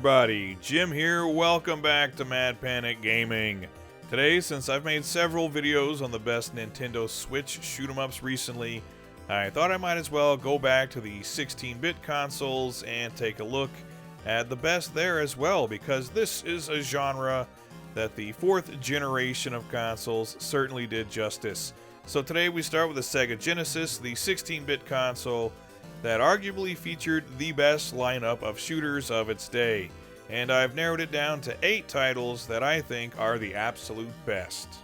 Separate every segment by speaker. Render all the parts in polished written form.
Speaker 1: everybody, Jim here, welcome back to Mad Panic Gaming. Today, since I've made several videos on the best Nintendo Switch shoot-em-ups recently, I thought I might as well go back to the 16-bit consoles and take a look at the best there as well, because this is a genre that the fourth generation of consoles certainly did justice. So today we start with the Sega Genesis, the 16-bit console that arguably featured the best lineup of shooters of its day, and I've narrowed it down to 8 titles that I think are the absolute best.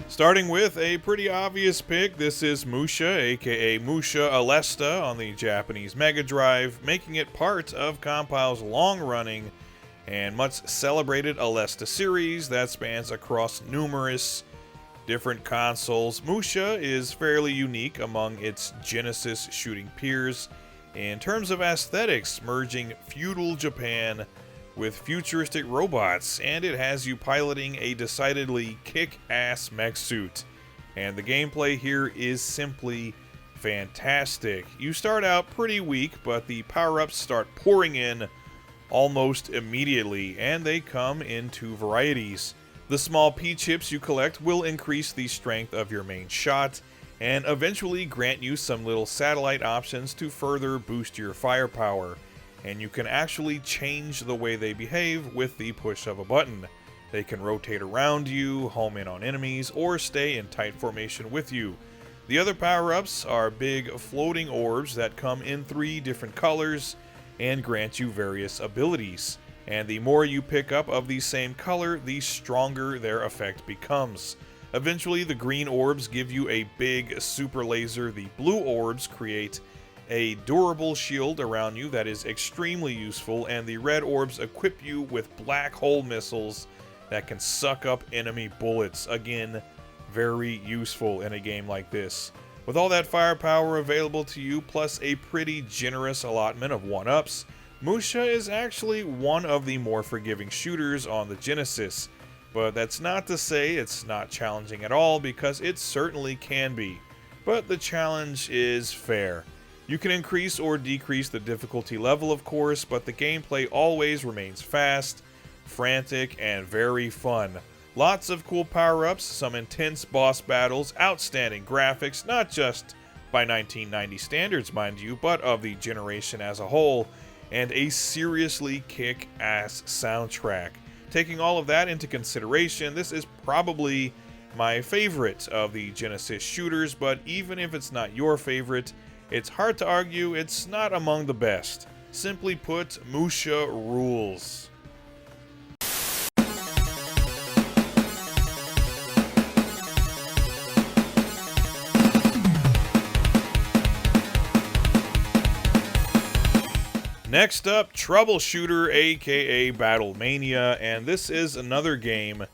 Speaker 1: Starting with a pretty obvious pick, this is MUSHA, aka MUSHA Alesta on the Japanese Mega Drive, making it part of Compile's long-running and much celebrated Alesta series that spans across numerous different consoles. MUSHA is fairly unique among its Genesis shooting peers in terms of aesthetics, merging feudal Japan with futuristic robots, and it has you piloting a decidedly kick-ass mech suit. And the gameplay here is simply fantastic. You start out pretty weak, but the power-ups start pouring in almost immediately, and they come in 2 varieties. The small P-chips you collect will increase the strength of your main shot, and eventually grant you some little satellite options to further boost your firepower. And you can actually change the way they behave with the push of a button. They can rotate around you, home in on enemies, or stay in tight formation with you. The other power-ups are big floating orbs that come in 3 different colors and grant you various abilities. And the more you pick up of the same color, the stronger their effect becomes. Eventually, the green orbs give you a big super laser. The blue orbs create a durable shield around you that is extremely useful, and the red orbs equip you with black hole missiles that can suck up enemy bullets. Again, very useful in a game like this. With all that firepower available to you, plus a pretty generous allotment of 1-ups, MUSHA is actually one of the more forgiving shooters on the Genesis. But that's not to say it's not challenging at all, because it certainly can be. But the challenge is fair. You can increase or decrease the difficulty level, of course, but the gameplay always remains fast, frantic, and very fun. Lots of cool power-ups, some intense boss battles, outstanding graphics, not just by 1990 standards, mind you, but of the generation as a whole, and a seriously kick-ass soundtrack. Taking all of that into consideration, this is probably my favorite of the Genesis shooters, but even if it's not your favorite, it's hard to argue it's not among the best. Simply put, MUSHA rules. Next up, Troubleshooter, aka Battlemania, and this is another game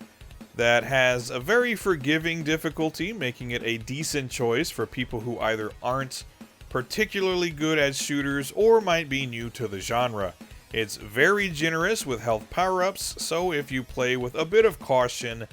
Speaker 1: that has a very forgiving difficulty, making it a decent choice for people who either aren't particularly good at shooters or might be new to the genre. It's very generous with health power-ups, so if you play with a bit of caution,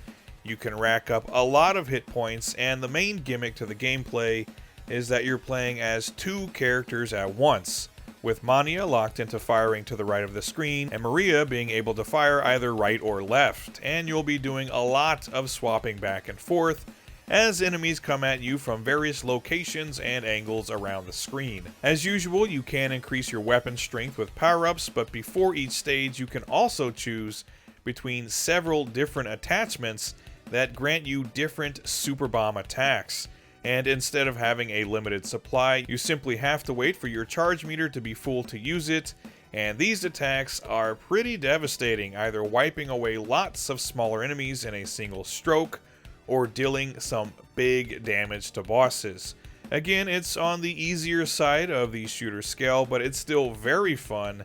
Speaker 1: you can rack up a lot of hit points, and the main gimmick to the gameplay is that you're playing as 2 characters at once, with Mania locked into firing to the right of the screen, and Maria being able to fire either right or left, and you'll be doing a lot of swapping back and forth as enemies come at you from various locations and angles around the screen. As usual, you can increase your weapon strength with power-ups, but before each stage you can also choose between several different attachments that grant you different super bomb attacks. And instead of having a limited supply, you simply have to wait for your charge meter to be full to use it, and these attacks are pretty devastating, either wiping away lots of smaller enemies in a single stroke, or dealing some big damage to bosses. Again, it's on the easier side of the shooter scale, but it's still very fun,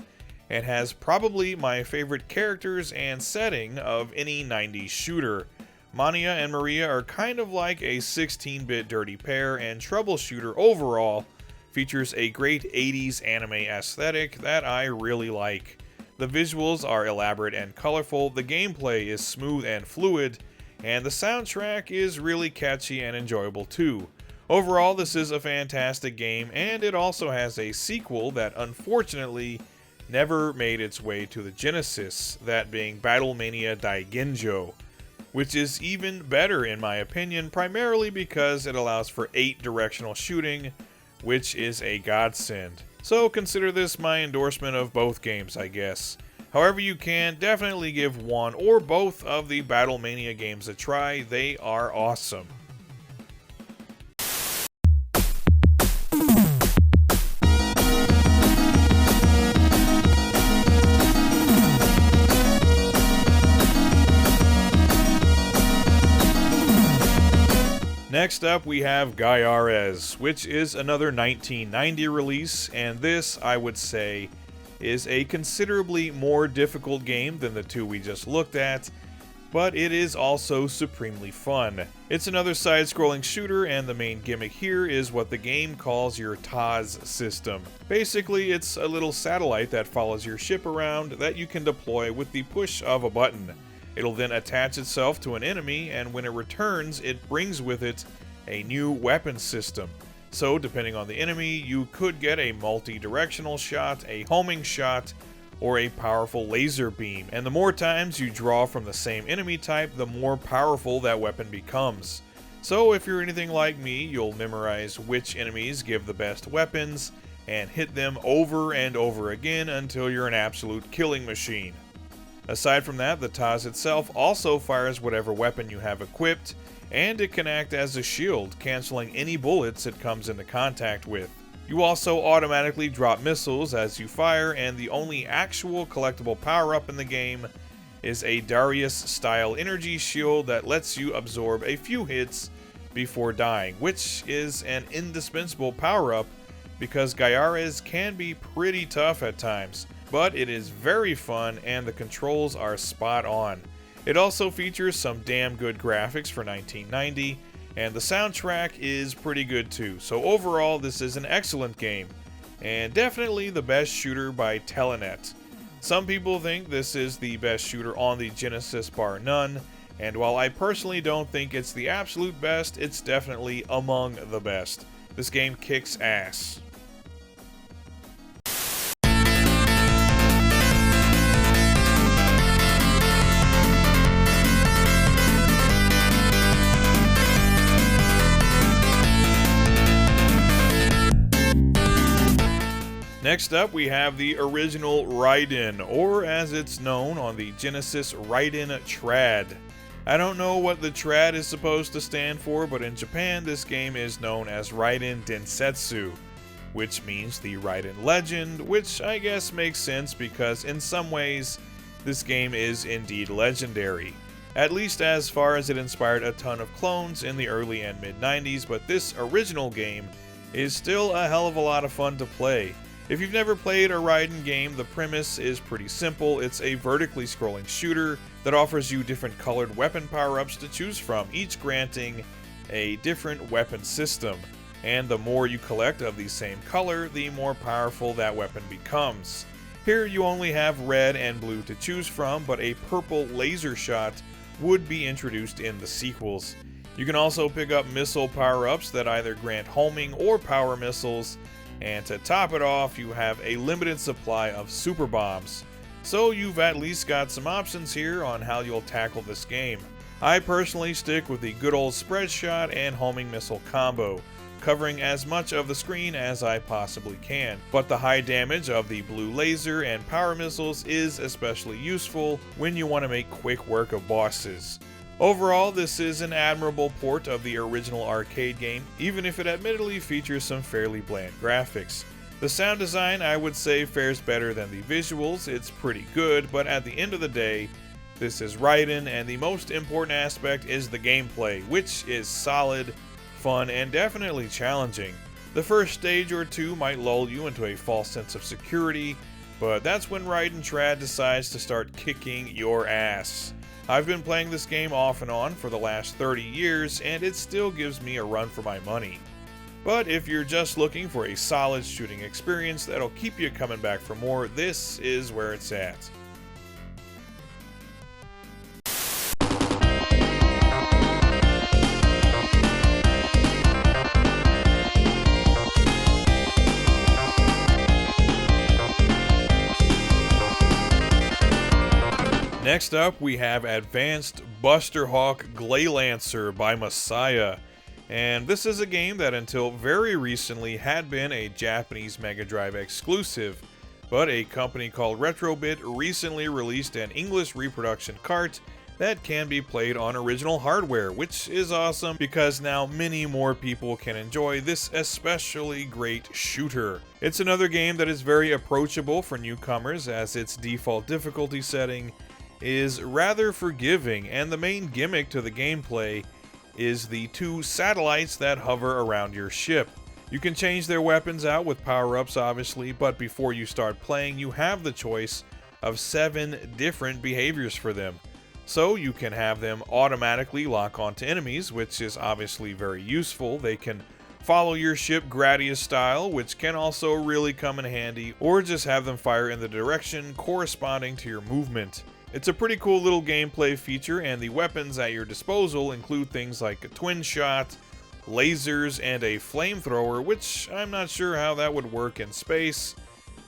Speaker 1: and has probably my favorite characters and setting of any 90s shooter. Mania and Maria are kind of like a 16-bit dirty pair, and Troubleshooter overall features a great 80s anime aesthetic that I really like. The visuals are elaborate and colorful, the gameplay is smooth and fluid, and the soundtrack is really catchy and enjoyable too. Overall, this is a fantastic game, and it also has a sequel that unfortunately never made its way to the Genesis, that being Battlemania Daigenjo, which is even better in my opinion, primarily because it allows for 8-directional shooting, which is a godsend. So consider this my endorsement of both games, I guess. However you can, definitely give one or both of the Battlemania games a try, they are awesome. Next up we have Gaiares, which is another 1990 release, and this, I would say, is a considerably more difficult game than the two we just looked at, but it is also supremely fun. It's another side-scrolling shooter, and the main gimmick here is what the game calls your TAS system. Basically, it's a little satellite that follows your ship around that you can deploy with the push of a button. It'll then attach itself to an enemy, and when it returns, it brings with it a new weapon system. So, depending on the enemy, you could get a multi-directional shot, a homing shot, or a powerful laser beam. And the more times you draw from the same enemy type, the more powerful that weapon becomes. So, if you're anything like me, you'll memorize which enemies give the best weapons, and hit them over and over again until you're an absolute killing machine. Aside from that, the TAS itself also fires whatever weapon you have equipped, and it can act as a shield, canceling any bullets it comes into contact with. You also automatically drop missiles as you fire, and the only actual collectible power-up in the game is a Darius-style energy shield that lets you absorb a few hits before dying, which is an indispensable power-up because Gaiares can be pretty tough at times. But it is very fun and the controls are spot on. It also features some damn good graphics for 1990, and the soundtrack is pretty good too. So overall, this is an excellent game, and definitely the best shooter by Telenet. Some people think this is the best shooter on the Genesis bar none, and while I personally don't think it's the absolute best, it's definitely among the best. This game kicks ass. Next up, we have the original Raiden, or as it's known on the Genesis, Raiden Trad. I don't know what the Trad is supposed to stand for, but in Japan this game is known as Raiden Densetsu, which means the Raiden Legend, which I guess makes sense because in some ways this game is indeed legendary. At least as far as it inspired a ton of clones in the early and mid-90s, but this original game is still a hell of a lot of fun to play. If you've never played a Raiden game, the premise is pretty simple. It's a vertically scrolling shooter that offers you different colored weapon power-ups to choose from, each granting a different weapon system. And the more you collect of the same color, the more powerful that weapon becomes. Here you only have red and blue to choose from, but a purple laser shot would be introduced in the sequels. You can also pick up missile power-ups that either grant homing or power missiles, and to top it off, you have a limited supply of super bombs. So you've at least got some options here on how you'll tackle this game. I personally stick with the good old spread shot and homing missile combo, covering as much of the screen as I possibly can. But the high damage of the blue laser and power missiles is especially useful when you want to make quick work of bosses. Overall, this is an admirable port of the original arcade game, even if it admittedly features some fairly bland graphics. The sound design, I would say, fares better than the visuals. It's pretty good, but at the end of the day, this is Raiden, and the most important aspect is the gameplay, which is solid, fun, and definitely challenging. The first stage or two might lull you into a false sense of security, but that's when Raiden Trad decides to start kicking your ass. I've been playing this game off and on for the last 30 years, and it still gives me a run for my money. But if you're just looking for a solid shooting experience that'll keep you coming back for more, this is where it's at. Next up, we have Advanced Buster Hawk Gleylancer by Messiah. And this is a game that until very recently had been a Japanese Mega Drive exclusive, but a company called Retrobit recently released an English reproduction cart that can be played on original hardware, which is awesome because now many more people can enjoy this especially great shooter. It's another game that is very approachable for newcomers, as its default difficulty setting is rather forgiving, and the main gimmick to the gameplay is the 2 satellites that hover around your ship. You can change their weapons out with power-ups obviously, but before you start playing you have the choice of 7 different behaviors for them. So you can have them automatically lock onto enemies, which is obviously very useful. They can follow your ship Gradius style, which can also really come in handy, or just have them fire in the direction corresponding to your movement. It's a pretty cool little gameplay feature, and the weapons at your disposal include things like a twin shot, lasers, and a flamethrower, which I'm not sure how that would work in space,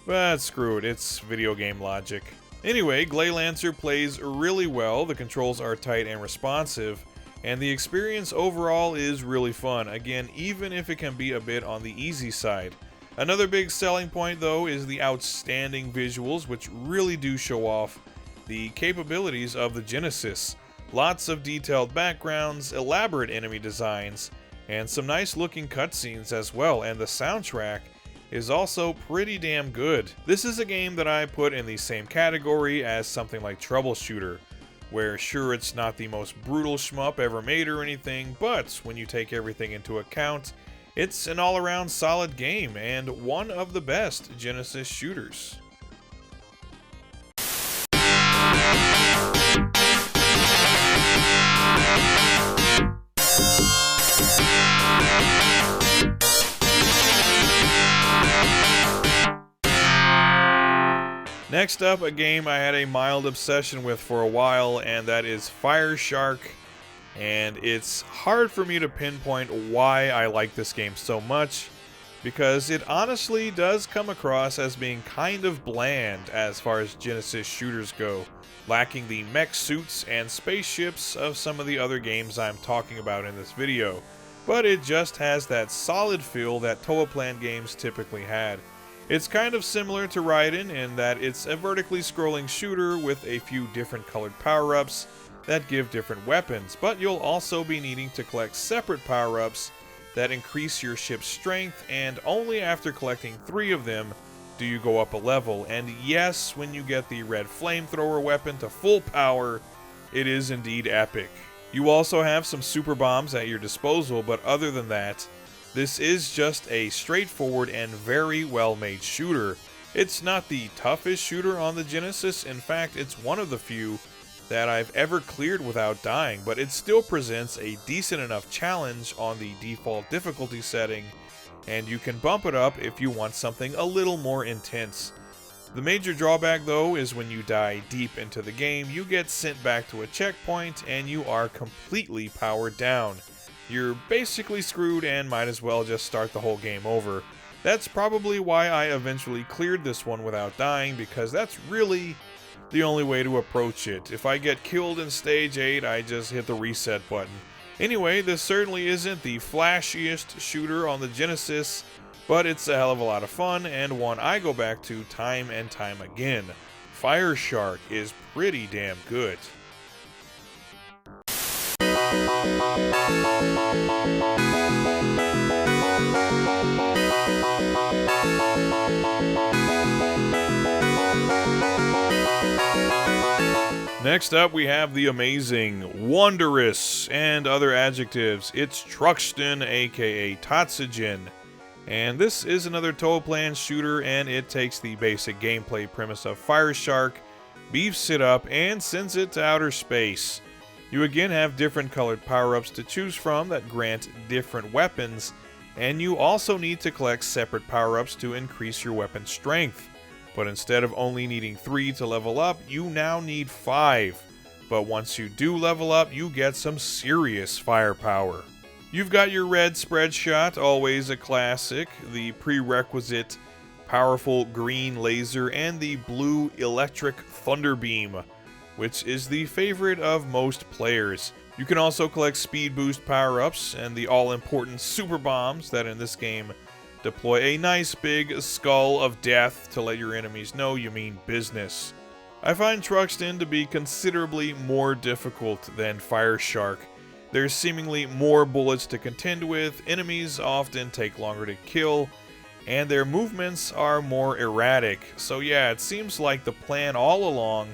Speaker 1: but screw it, it's video game logic. Anyway, Gleylancer plays really well, the controls are tight and responsive, and the experience overall is really fun, again, even if it can be a bit on the easy side. Another big selling point though is the outstanding visuals, which really do show off the capabilities of the Genesis. Lots of detailed backgrounds, elaborate enemy designs, and some nice looking cutscenes as well, and the soundtrack is also pretty damn good. This is a game that I put in the same category as something like Troubleshooter, where sure it's not the most brutal shmup ever made or anything, but when you take everything into account, it's an all-around solid game and one of the best Genesis shooters. Next up, a game I had a mild obsession with for a while, and that is Fire Shark. And it's hard for me to pinpoint why I like this game so much, because it honestly does come across as being kind of bland as far as Genesis shooters go, lacking the mech suits and spaceships of some of the other games I'm talking about in this video. But it just has that solid feel that Toaplan games typically had. It's kind of similar to Raiden in that it's a vertically scrolling shooter with a few different colored power-ups that give different weapons, but you'll also be needing to collect separate power-ups that increase your ship's strength, and only after collecting 3 of them do you go up a level. And yes, when you get the red flamethrower weapon to full power, it is indeed epic. You also have some super bombs at your disposal, but other than that, this is just a straightforward and very well-made shooter. It's not the toughest shooter on the Genesis, in fact it's one of the few that I've ever cleared without dying, but it still presents a decent enough challenge on the default difficulty setting, and you can bump it up if you want something a little more intense. The major drawback though is when you die deep into the game, you get sent back to a checkpoint and you are completely powered down. You're basically screwed and might as well just start the whole game over. That's probably why I eventually cleared this one without dying, because that's really the only way to approach it. If I get killed in stage 8, I just hit the reset button. Anyway, this certainly isn't the flashiest shooter on the Genesis, but it's a hell of a lot of fun and one I go back to time and time again. Fire Shark is pretty damn good. Next up, we have the amazing, wondrous, and other adjectives. It's Truxton, aka Tatsujin. And this is another Toaplan shooter, and it takes the basic gameplay premise of Fire Shark, beefs it up, and sends it to outer space. You again have different colored power-ups to choose from that grant different weapons, and you also need to collect separate power-ups to increase your weapon strength. But instead of only needing 3 to level up, you now need 5. But once you do level up, you get some serious firepower. You've got your red spread shot, always a classic, the prerequisite powerful green laser, and the blue electric thunder beam, which is the favorite of most players. You can also collect speed boost power-ups and the all-important super bombs that in this game deploy a nice big skull of death to let your enemies know you mean business. I find Truxton to be considerably more difficult than Fire Shark. There's seemingly more bullets to contend with, enemies often take longer to kill, and their movements are more erratic. So yeah, it seems like the plan all along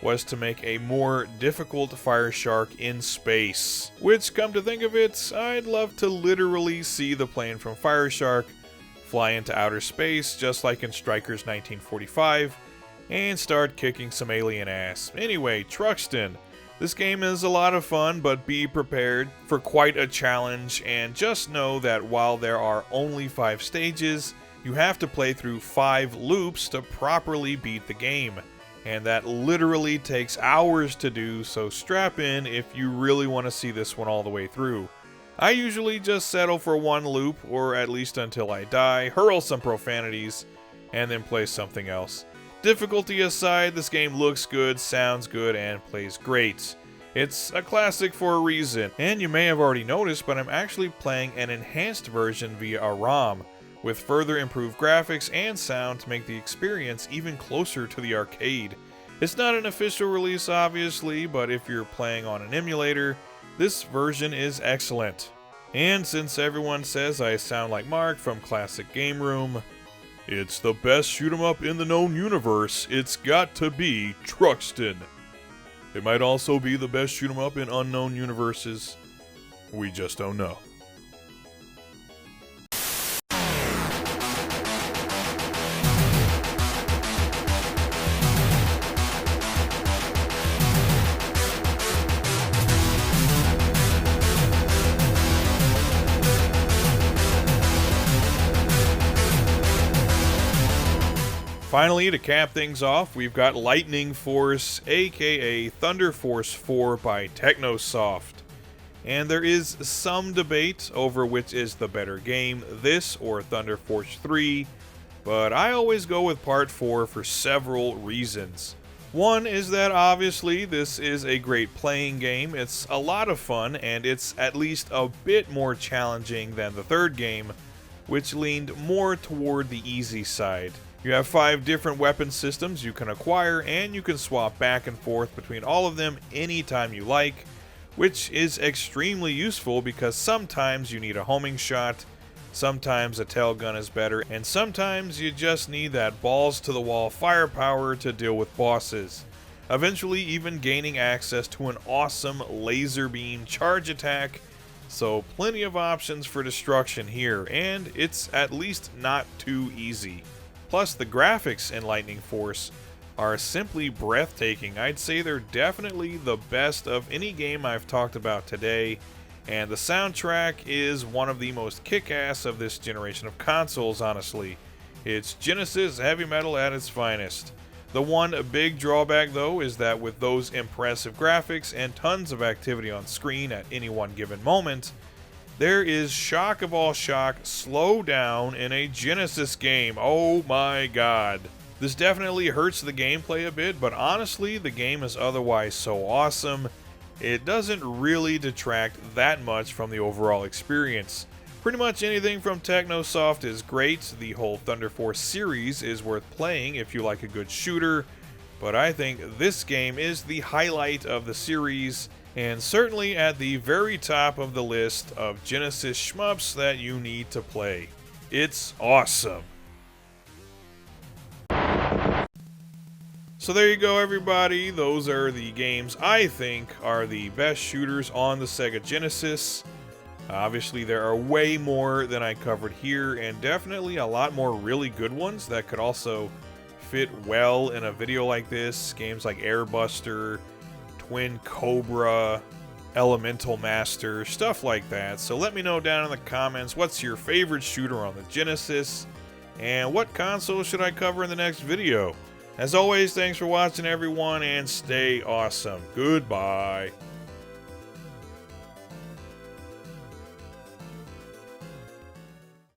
Speaker 1: was to make a more difficult Fire Shark in space. Which, come to think of it, I'd love to literally see the plane from Fire Shark fly into outer space, just like in Strikers 1945, and start kicking some alien ass. Anyway, Truxton. This game is a lot of fun, but be prepared for quite a challenge, and just know that while there are only 5 stages, you have to play through 5 loops to properly beat the game. And that literally takes hours to do, so strap in if you really want to see this one all the way through. I usually just settle for 1 loop, or at least until I die, hurl some profanities, and then play something else. Difficulty aside, this game looks good, sounds good, and plays great. It's a classic for a reason, and you may have already noticed, but I'm actually playing an enhanced version via a ROM, with further improved graphics and sound to make the experience even closer to the arcade. It's not an official release obviously, but if you're playing on an emulator, this version is excellent. And since everyone says I sound like Mark from Classic Game Room, it's the best shoot 'em up in the known universe, it's got to be Truxton. It might also be the best shoot 'em up in unknown universes, we just don't know. Finally, to cap things off, we've got Lightening Force, aka Thunder Force 4 by Technosoft. And there is some debate over which is the better game, this or Thunder Force 3, but I always go with Part 4 for several reasons. One is that obviously this is a great playing game, it's a lot of fun, and it's at least a bit more challenging than the third game, which leaned more toward the easy side. You have 5 different weapon systems you can acquire, and you can swap back and forth between all of them anytime you like, which is extremely useful because sometimes you need a homing shot, sometimes a tail gun is better, and sometimes you just need that balls to the wall firepower to deal with bosses. Eventually even gaining access to an awesome laser beam charge attack, so plenty of options for destruction here, and it's at least not too easy. Plus, the graphics in Lightning Force are simply breathtaking. I'd say they're definitely the best of any game I've talked about today, and the soundtrack is one of the most kick-ass of this generation of consoles, honestly. It's Genesis heavy metal at its finest. The one big drawback, though, is that with those impressive graphics and tons of activity on screen at any one given moment, there is shock of all shock, slow down in a Genesis game. Oh my god. This definitely hurts the gameplay a bit, but honestly, the game is otherwise so awesome, it doesn't really detract that much from the overall experience. Pretty much anything from Technosoft is great. The whole Thunder Force series is worth playing if you like a good shooter, but I think this game is the highlight of the series, and certainly at the very top of the list of Genesis shmups that you need to play. It's awesome. So there you go, everybody. Those are the games I think are the best shooters on the Sega Genesis. Obviously, there are way more than I covered here, and definitely a lot more really good ones that could also fit well in a video like this. Games like Airbuster, Twin Cobra, Elemental Master, stuff like that. So let me know down in the comments what's your favorite shooter on the Genesis, and what console should I cover in the next video. As always, thanks for watching everyone, and stay awesome. Goodbye.